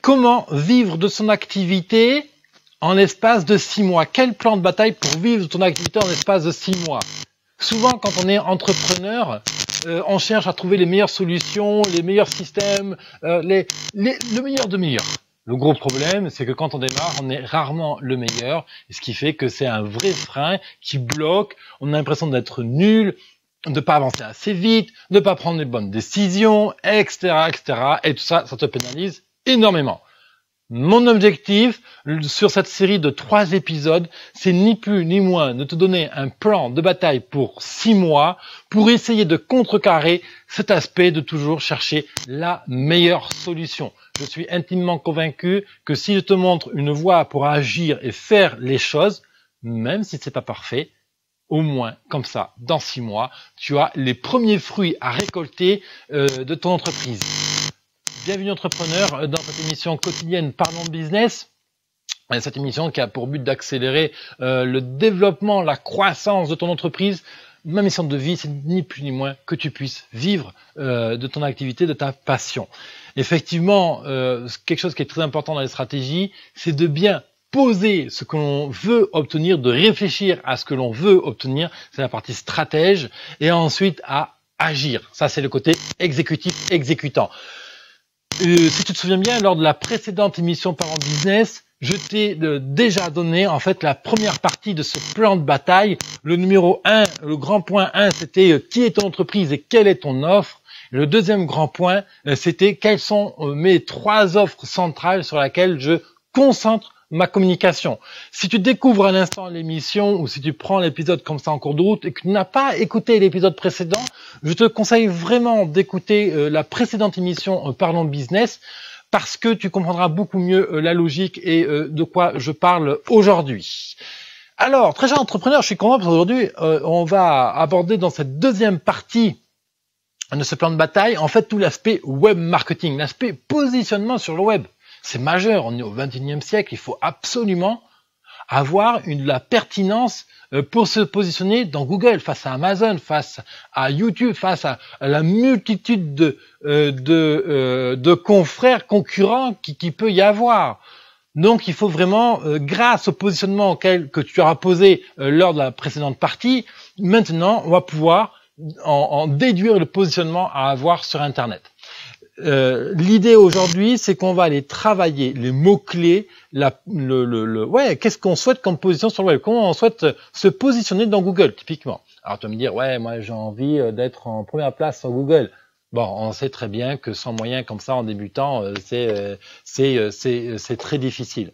Comment vivre de son activité en l'espace de 6 mois? Quel plan de bataille pour vivre de ton activité en l'espace de 6 mois? Souvent, quand on est entrepreneur, on cherche à trouver les meilleures solutions, les meilleurs systèmes, le meilleur de meilleur. Le gros problème, c'est que quand on démarre, on est rarement le meilleur, ce qui fait que c'est un vrai frein qui bloque, on a l'impression d'être nul, de pas avancer assez vite, de pas prendre les bonnes décisions, etc., etc. Et tout ça, ça te pénalise énormément. Mon objectif sur cette série de 3 épisodes, c'est ni plus ni moins de te donner un plan de bataille pour 6 mois pour essayer de contrecarrer cet aspect de toujours chercher la meilleure solution. Je suis intimement convaincu que si je te montre une voie pour agir et faire les choses, même si c'est pas parfait, au moins comme ça, dans 6 mois, tu as les premiers fruits à récolter de ton entreprise. Bienvenue entrepreneur dans cette émission quotidienne Parlons Business. Cette émission qui a pour but d'accélérer le développement, la croissance de ton entreprise. Ma mission de vie, c'est ni plus ni moins que tu puisses vivre de ton activité, de ta passion. Effectivement, quelque chose qui est très important dans les stratégies, c'est de bien poser ce que l'on veut obtenir, de réfléchir à ce que l'on veut obtenir. C'est la partie stratège. Et ensuite à agir. Ça, c'est le côté exécutif, exécutant. Si tu te souviens bien, lors de la précédente émission Parlons Business, je t'ai déjà donné en fait la première partie de ce plan de bataille. Le numéro 1, le grand point 1, c'était qui est ton entreprise et quelle est ton offre. Et le deuxième grand point, c'était quelles sont mes 3 offres centrales sur lesquelles je concentre ma communication. Si tu découvres à l'instant l'émission ou si tu prends l'épisode comme ça en cours de route et que tu n'as pas écouté l'épisode précédent, je te conseille vraiment d'écouter la précédente émission Parlons Business parce que tu comprendras beaucoup mieux la logique et de quoi je parle aujourd'hui. Alors, très cher entrepreneur, je suis content parce qu'aujourd'hui, on va aborder dans cette deuxième partie de ce plan de bataille, en fait, tout l'aspect web marketing, l'aspect positionnement sur le web. C'est majeur, on est au XXIe siècle, il faut absolument avoir la pertinence pour se positionner dans Google, face à Amazon, face à YouTube, face à la multitude de confrères, concurrents qui peut y avoir. Donc il faut vraiment, grâce au positionnement que tu auras posé lors de la précédente partie, maintenant on va pouvoir en déduire le positionnement à avoir sur Internet. L'idée aujourd'hui, c'est qu'on va aller travailler les mots-clés, qu'est-ce qu'on souhaite comme position sur le web, comment on souhaite se positionner dans Google, typiquement. Alors tu vas me dire, ouais, moi j'ai envie d'être en première place sur Google. Bon, on sait très bien que sans moyens comme ça en débutant, c'est très difficile.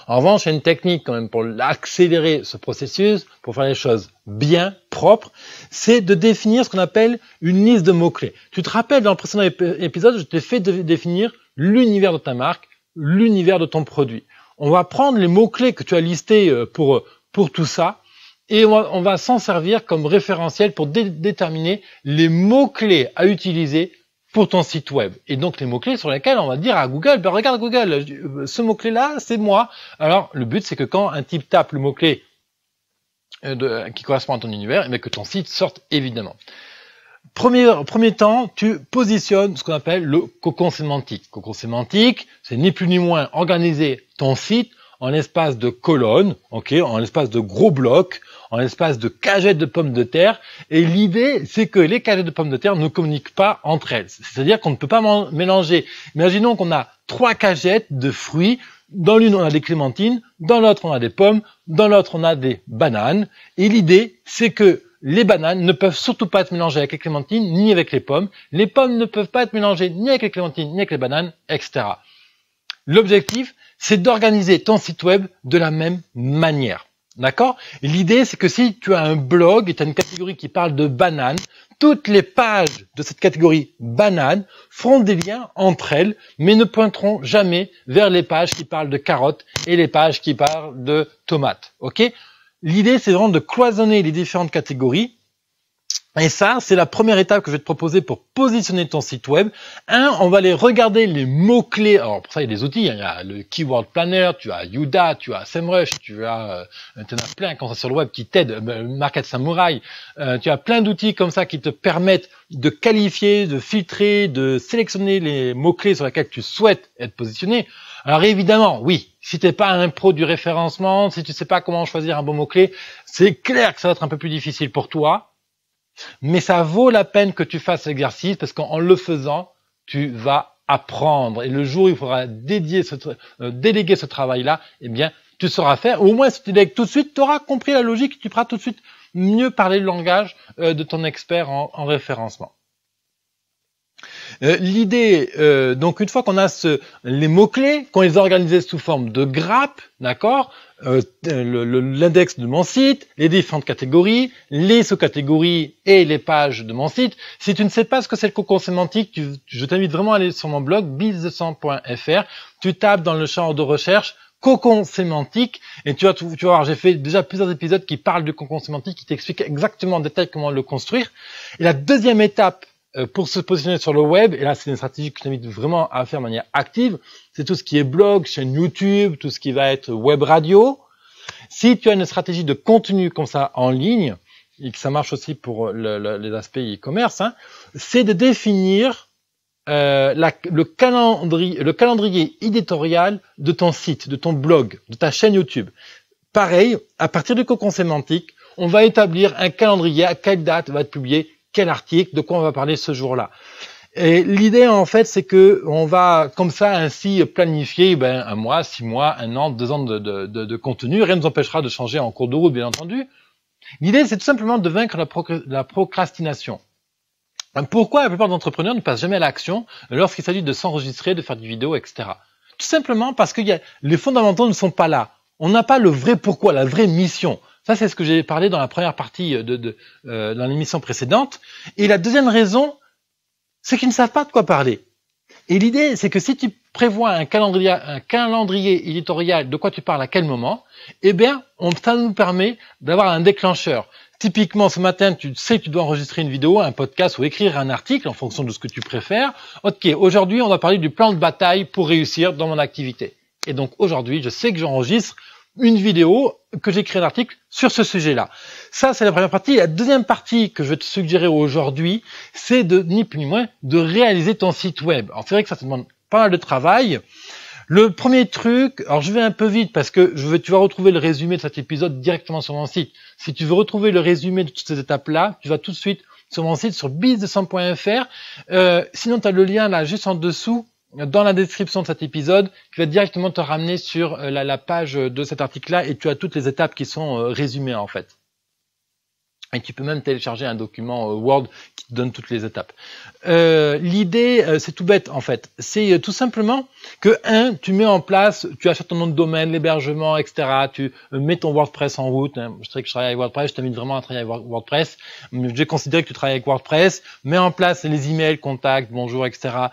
En revanche, il y a une technique quand même pour accélérer ce processus, pour faire les choses bien, propres, c'est de définir ce qu'on appelle une liste de mots-clés. Tu te rappelles, dans le précédent épisode, je t'ai fait définir l'univers de ta marque, l'univers de ton produit. On va prendre les mots-clés que tu as listés pour tout ça et on va s'en servir comme référentiel pour déterminer les mots-clés à utiliser pour ton site web. Et donc, les mots-clés sur lesquels on va dire à Google, ben regarde Google, ce mot-clé-là, c'est moi. Alors, le but, c'est que quand un type tape le mot-clé qui correspond à ton univers, que ton site sorte évidemment. Premier temps, tu positionnes ce qu'on appelle le cocon sémantique. Cocon sémantique, c'est ni plus ni moins organiser ton site en espace de colonnes, en espace de gros blocs, en espace de cagettes de pommes de terre. Et l'idée, c'est que les cagettes de pommes de terre ne communiquent pas entre elles. C'est-à-dire qu'on ne peut pas mélanger. Imaginons qu'on a 3 cagettes de fruits. Dans l'une, on a des clémentines. Dans l'autre, on a des pommes. Dans l'autre, on a des bananes. Et l'idée, c'est que les bananes ne peuvent surtout pas être mélangées avec les clémentines, ni avec les pommes. Les pommes ne peuvent pas être mélangées ni avec les clémentines, ni avec les bananes, etc. L'objectif, c'est d'organiser ton site web de la même manière. D'accord? L'idée, c'est que si tu as un blog et tu as une catégorie qui parle de bananes, toutes les pages de cette catégorie bananes feront des liens entre elles, mais ne pointeront jamais vers les pages qui parlent de carottes et les pages qui parlent de tomates. Ok? L'idée, c'est vraiment de cloisonner les différentes catégories Et ça, c'est la première étape que je vais te proposer pour positionner ton site web. On va aller regarder les mots-clés. Alors, pour ça, il y a des outils. Il y a le Keyword Planner, tu as Youdá, tu as SEMrush, tu as plein comme ça sur le web qui t'aident, Market Samurai. Tu as plein d'outils comme ça qui te permettent de qualifier, de filtrer, de sélectionner les mots-clés sur lesquels tu souhaites être positionné. Alors évidemment, oui, si t'es pas un pro du référencement, si tu sais pas comment choisir un bon mot-clé, c'est clair que ça va être un peu plus difficile pour toi. Mais ça vaut la peine que tu fasses l'exercice parce qu'en le faisant, tu vas apprendre. Et le jour où il faudra déléguer ce travail-là, eh bien, tu sauras faire. Ou au moins, si tu délègues tout de suite, tu auras compris la logique, tu pourras tout de suite mieux parler le langage de ton expert en référencement. L'idée, donc une fois qu'on a les mots-clés, qu'on les a organisés sous forme de grappes, d'accord, l'index de mon site, les différentes catégories, les sous-catégories et les pages de mon site. Si tu ne sais pas ce que c'est le cocon sémantique, je t'invite vraiment à aller sur mon blog biz200.fr. Tu tapes dans le champ de recherche cocon sémantique et tu vas voir, j'ai fait déjà plusieurs épisodes qui parlent du cocon sémantique, qui t'expliquent exactement en détail comment le construire. Et la deuxième étape pour se positionner sur le web, et là c'est une stratégie que je t'invite vraiment à faire de manière active, c'est tout ce qui est blog, chaîne YouTube, tout ce qui va être web radio. Si tu as une stratégie de contenu comme ça en ligne, et que ça marche aussi pour les aspects e-commerce, hein, c'est de définir le calendrier éditorial de ton site, de ton blog, de ta chaîne YouTube. Pareil, à partir du cocon sémantique, on va établir un calendrier, à quelle date va être publié quel article, de quoi on va parler ce jour-là. Et l'idée, en fait, c'est que on va, comme ça, ainsi planifier, un mois, 6 mois, 1 an, 2 ans de contenu. Rien ne nous empêchera de changer en cours de route, bien entendu. L'idée, c'est tout simplement de vaincre la procrastination. Pourquoi la plupart d'entrepreneurs ne passent jamais à l'action lorsqu'il s'agit de s'enregistrer, de faire des vidéos, etc. Tout simplement parce que les fondamentaux ne sont pas là. On n'a pas le vrai pourquoi, la vraie mission. Ça, c'est ce que j'ai parlé dans la première partie dans l'émission précédente. Et la deuxième raison, c'est qu'ils ne savent pas de quoi parler. Et l'idée, c'est que si tu prévois un calendrier éditorial de quoi tu parles à quel moment, eh bien, ça nous permet d'avoir un déclencheur. Typiquement, ce matin, tu sais que tu dois enregistrer une vidéo, un podcast ou écrire un article en fonction de ce que tu préfères. Ok, aujourd'hui, on va parler du plan de bataille pour réussir dans mon activité. Et donc, aujourd'hui, je sais que j'enregistre une vidéo, que j'écris un article sur ce sujet-là. Ça, c'est la première partie. La deuxième partie que je vais te suggérer aujourd'hui, c'est ni plus ni moins de réaliser ton site web. Alors, c'est vrai que ça te demande pas mal de travail. Le premier truc, alors je vais un peu vite parce que tu vas retrouver le résumé de cet épisode directement sur mon site. Si tu veux retrouver le résumé de toutes ces étapes-là, tu vas tout de suite sur mon site, sur biz200.fr. Sinon, tu as le lien là juste en dessous, dans la description de cet épisode, qui va directement te ramener sur la page de cet article-là et tu as toutes les étapes qui sont résumées en fait. Et tu peux même télécharger un document Word qui te donne toutes les étapes. L'idée, c'est tout bête en fait. C'est tout simplement que tu mets en place, tu achètes ton nom de domaine, l'hébergement, etc. Tu mets ton WordPress en route. Je sais que je travaille avec WordPress, je t'invite vraiment à travailler avec WordPress. J'ai considéré que tu travailles avec WordPress. Mets en place les emails, contacts, bonjour, etc.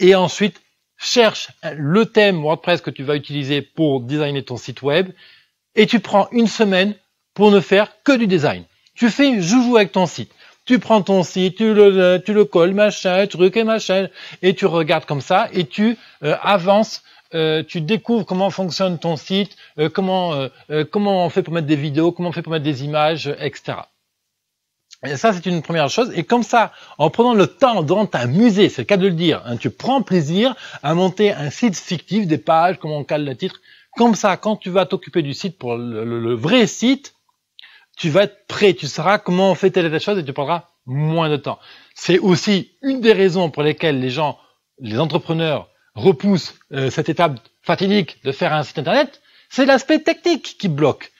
Et ensuite, cherche le thème WordPress que tu vas utiliser pour designer ton site web. Et tu prends une semaine pour ne faire que du design. Tu fais joujou avec ton site. Tu prends ton site, tu le colles, machin, truc et machin, et tu regardes comme ça, et tu avances, tu découvres comment fonctionne ton site, comment on fait pour mettre des vidéos, comment on fait pour mettre des images, etc. Et ça, c'est une première chose. Et comme ça, en prenant le temps de t'amuser, c'est le cas de le dire, hein, tu prends plaisir à monter un site fictif, des pages, comment on cale le titre. Comme ça, quand tu vas t'occuper du site pour le vrai site, tu vas être prêt, tu sauras comment on fait telle et telle chose et tu prendras moins de temps. C'est aussi une des raisons pour lesquelles les entrepreneurs repoussent cette étape fatidique de faire un site internet, c'est l'aspect technique qui bloque.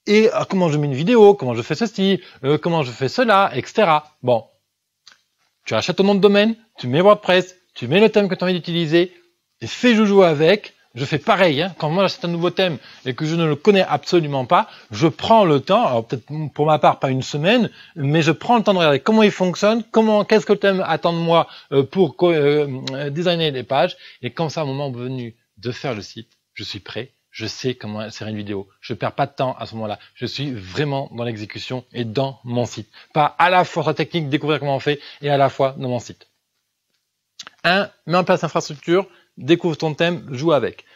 Et comment je mets une vidéo, comment je fais ceci, comment je fais cela, etc. Bon, tu achètes ton nom de domaine, tu mets WordPress, tu mets le thème que tu as envie d'utiliser et fais joujou avec. Je fais pareil, hein. Quand moi j'achète un nouveau thème et que je ne le connais absolument pas, je prends le temps, alors peut-être pour ma part pas une semaine, mais je prends le temps de regarder comment il fonctionne, qu'est-ce que le thème attend de moi pour designer les pages, et quand ça, au moment venu de faire le site, je suis prêt, je sais comment insérer une vidéo. Je perds pas de temps à ce moment-là. Je suis vraiment dans l'exécution et dans mon site. Pas à la fois la technique, découvrir comment on fait, et à la fois dans mon site. 1. Mets en place l'infrastructure, découvre ton thème, joue avec.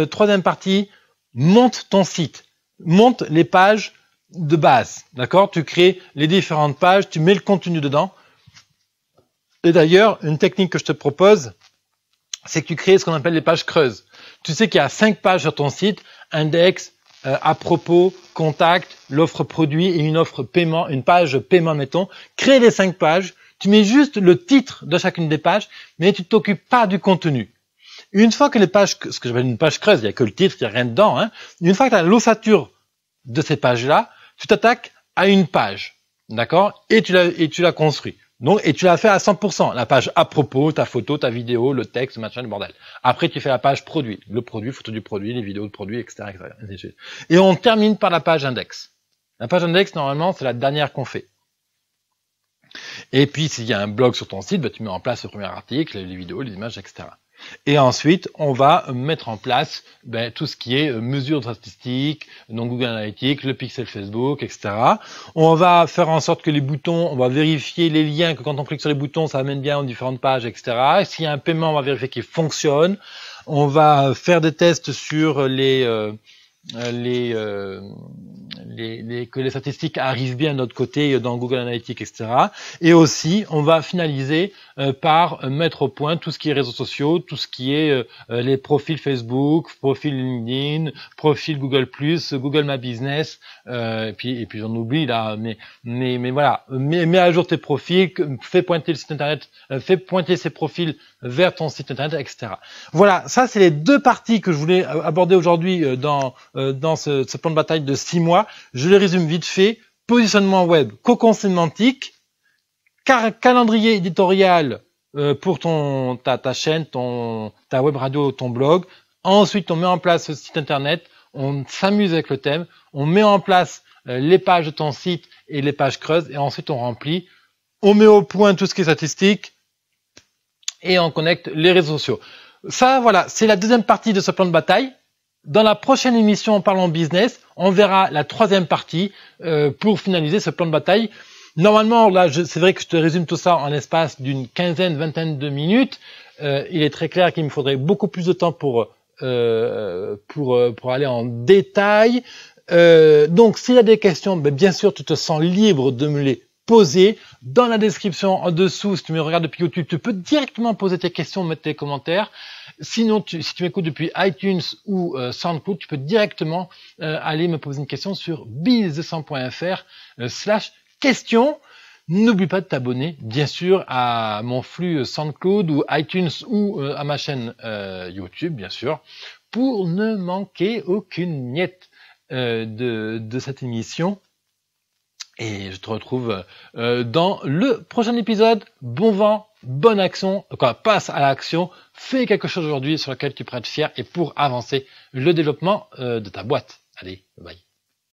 Troisième partie, monte ton site. Monte les pages de base. D'accord? Tu crées les différentes pages, tu mets le contenu dedans. Et d'ailleurs, une technique que je te propose, c'est que tu crées ce qu'on appelle les pages creuses. Tu sais qu'il y a 5 pages sur ton site, index, à propos, contact, l'offre produit et une offre paiement, une page paiement, mettons. Crée les 5 pages, tu mets juste le titre de chacune des pages, mais tu t'occupes pas du contenu. Une fois que les pages, ce que j'appelle une page creuse, il n'y a que le titre, il n'y a rien dedans, hein. Une fois que tu as l'ossature de ces pages-là, tu t'attaques à une page, d'accord? Et tu la construis. Donc, et tu l'as fait à 100%. La page à propos, ta photo, ta vidéo, le texte, machin, le bordel. Après, tu fais la page produit. Le produit, photo du produit, les vidéos de produit, etc., etc. Et on termine par la page index. La page index, normalement, c'est la dernière qu'on fait. Et puis, s'il y a un blog sur ton site, bah, tu mets en place le premier article, les vidéos, les images, etc. Et ensuite, on va mettre en place tout ce qui est mesure statistique, donc Google Analytics, le pixel Facebook, etc. On va faire en sorte que les boutons, on va vérifier les liens, que quand on clique sur les boutons, ça amène bien aux différentes pages, etc. S'il y a un paiement, on va vérifier qu'il fonctionne. On va faire des tests sur que les statistiques arrivent bien de notre côté dans Google Analytics, etc. Et aussi, on va finaliser par mettre au point tout ce qui est réseaux sociaux, tout ce qui est les profils Facebook, profil LinkedIn, profil Google+, Google My Business, et puis j'en oublie là, mais voilà, mets à jour tes profils, fais pointer le site internet, fais pointer ces profils vers ton site internet, etc. Voilà, ça c'est les 2 parties que je voulais aborder aujourd'hui dans ce plan de bataille de 6 mois. Je les résume vite fait. Positionnement web, cocon sémantique, calendrier éditorial pour ta chaîne, ta web radio, ton blog. Ensuite, on met en place ce site internet, on s'amuse avec le thème, on met en place les pages de ton site et les pages creuses, et ensuite on remplit, on met au point tout ce qui est statistique, et on connecte les réseaux sociaux. Ça, voilà, c'est la deuxième partie de ce plan de bataille. Dans la prochaine émission en parlant business, on verra la 3e partie pour finaliser ce plan de bataille. Normalement, là, c'est vrai que je te résume tout ça en l'espace d'une vingtaine de minutes. Il est très clair qu'il me faudrait beaucoup plus de temps pour aller en détail. Donc, s'il y a des questions, bien sûr, tu te sens libre de me les poser. Dans la description en dessous, si tu me regardes depuis YouTube, tu peux directement poser tes questions, mettre tes commentaires. Sinon, si tu m'écoutes depuis iTunes ou SoundCloud, tu peux directement aller me poser une question sur business200.fr/question. N'oublie pas de t'abonner, bien sûr, à mon flux SoundCloud ou iTunes ou à ma chaîne YouTube, bien sûr, pour ne manquer aucune miette de cette émission. Et je te retrouve dans le prochain épisode. Bon vent, bonne action, passe à l'action, fais quelque chose aujourd'hui sur lequel tu pourras être fier et pour avancer le développement de ta boîte. Allez, bye.